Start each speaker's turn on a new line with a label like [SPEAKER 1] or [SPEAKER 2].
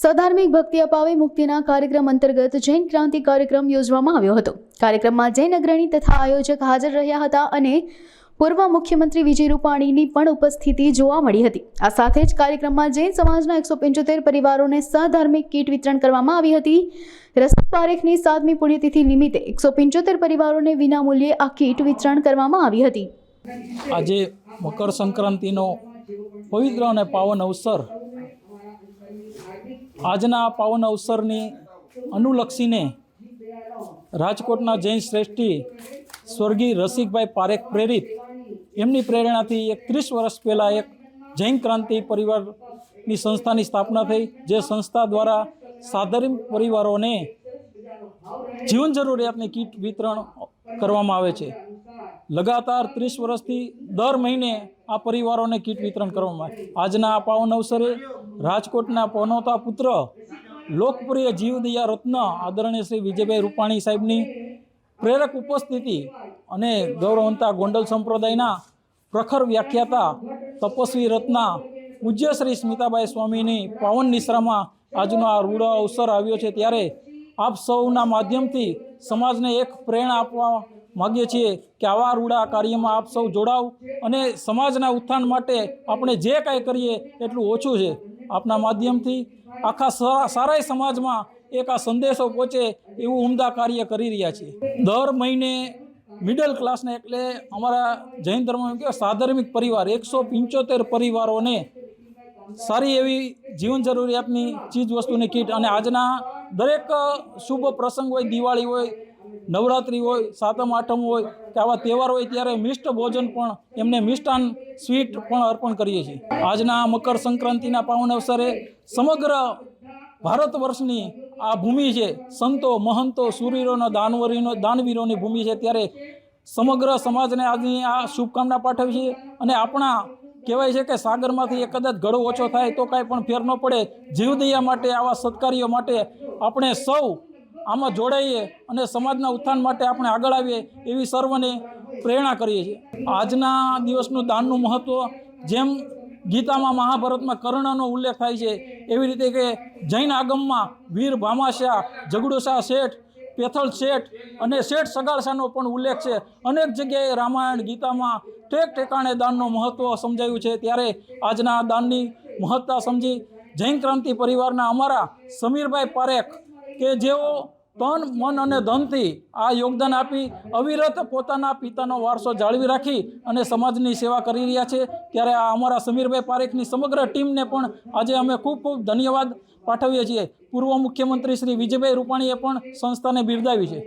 [SPEAKER 1] સધાર્મિક ભક્તિ અપાવે મુક્તિના કાર્યક્રમ અંતર્ગત જૈન ક્રાંતિ કાર્યક્રમ યોજવામાં આવ્યો હતો। કાર્યક્રમમાં જૈન અગ્રણી તથા આયોજક હાજર રહ્યા હતા અને પૂર્વ મુખ્યમંત્રી વિજય રૂપાણીની પણ ઉપસ્થિતિ જોવા મળી હતી। આ સાથે જ કાર્યક્રમમાં જૈન સમાજના 175 પરિવારોને સધાર્મિક કીટ વિતરણ કરવામાં આવી હતી। રસિક પારેખની 7મી પુણ્યતિથિ નિમિત્તે 175 પરિવારોને વિનામૂલ્યે આ કીટ વિતરણ કરવામાં આવી હતી।
[SPEAKER 2] આજે મકર સંક્રાંતિનો પવિત્ર અને પાવન અવસર, આજના પાવન અવસરની અનુલક્ષીને રાજકોટના જૈન શ્રેષ્ઠી સ્વર્ગીય રસિકભાઈ પારેખ પ્રેરિત એમની પ્રેરણાથી 30 વર્ષ પહેલાં એક જૈન ક્રાંતિ પરિવારની સંસ્થાની સ્થાપના થઈ, જે સંસ્થા દ્વારા સાધારણ પરિવારોને જીવન જરૂરિયાતની કીટ વિતરણ કરવામાં આવે છે। લગાતાર 30 વર્ષથી દર મહિને આ પરિવારોને કીટ વિતરણ કરવામાં આવે। આજના આ પાવન અવસરે રાજકોટના પનોતા પુત્ર લોકપ્રિય જીવદયા રત્ન આદરણીય શ્રી વિજયભાઈ રૂપાણી સાહેબની પ્રેરક ઉપસ્થિતિ અને ગૌરવવંતા ગોંડલ સંપ્રદાયના પ્રખર વ્યાખ્યાતા તપસ્વી રત્ના પૂજ્ય શ્રી સ્મિતાબાઈ સ્વામીની પાવન નિશ્રામાં આજનો આ રૂડો અવસર આવ્યો છે। ત્યારે આપ સૌના માધ્યમથી સમાજને એક પ્રેરણા આપવા માગીએ છીએ કે આવા રૂડા કાર્યમાં આપ સૌ જોડાવ અને સમાજના ઉત્થાન માટે આપણે જે કાંઈ કરીએ એટલું ઓછું છે। આપના માધ્યમથી આખા સારા સમાજમાં એક આ સંદેશો પહોંચે એવું ઉમદા કાર્ય કરી રહ્યા છીએ। દર મહિને મિડલ ક્લાસને એટલે અમારા જૈન ધર્મમાં કે સાધાર્મિક પરિવાર 175 પરિવારોને સારી એવી જીવન જરૂરિયાતની ચીજ વસ્તુની કીટ, અને આજના દરેક શુભ પ્રસંગ હોય, દિવાળી હોય, નવરાત્રિ હોય, સાતમ આઠમ હોય કે આવા તહેવાર હોય ત્યારે મિષ્ટ ભોજન પણ એમને મિષ્ટાન સ્વીટ પણ અર્પણ કરીએ છીએ। આજના મકર સંક્રાંતિના પાવન અવસરે સમગ્ર ભારત વર્ષની આ ભૂમિ છે, સંતો મહંતો શૂરવીરોનો દાનવીરોની ભૂમિ છે, ત્યારે સમગ્ર સમાજને આજની આ શુભકામના પાઠવી છીએ। અને આપણા કહેવાય છે કે સાગરમાંથી એક કદાચ ઘડો ઓછો થાય તો કાંઈ પણ ફેર ન પડે। જીવદયા માટે, આવા સત્કાર્યો માટે આપણે સૌ આમાં જોડાઈએ અને સમાજના ઉત્થાન માટે આપણે આગળ આવીએ એવી સર્વને પ્રેરણા કરીએ છીએ। આજના દિવસનું દાનનું મહત્ત્વ જેમ ગીતામાં, મહાભારતમાં કર્ણનો ઉલ્લેખ થાય છે, એવી રીતે કે જૈન આગમમાં વીર ભામાશા, ઝઘડુશા શેઠ, પેથળ શેઠ અને શેઠ સગાળશાનો પણ ઉલ્લેખ છે। અનેક જગ્યાએ રામાયણ, ગીતામાં ઠેક ઠેકાણે દાનનો મહત્ત્વ સમજાયું છે। ત્યારે આજના દાનની મહત્તા સમજી જૈન ક્રાંતિ પરિવારના અમારા સમીરભાઈ પારેખ કે જેઓ તન, મન અને ધનથી આ યોગદાન આપી અવિરત પોતાના પિતાનો વારસો જાળવી રાખી અને સમાજની સેવા કરી રહ્યા છે, ત્યારે આ અમારા સમીરભાઈ પારેખની સમગ્ર ટીમને પણ આજે અમે ખૂબ ખૂબ ધન્યવાદ પાઠવીએ છીએ। પૂર્વ મુખ્યમંત્રી શ્રી વિજયભાઈ રૂપાણીએ પણ સંસ્થાને બિરદાવી છે।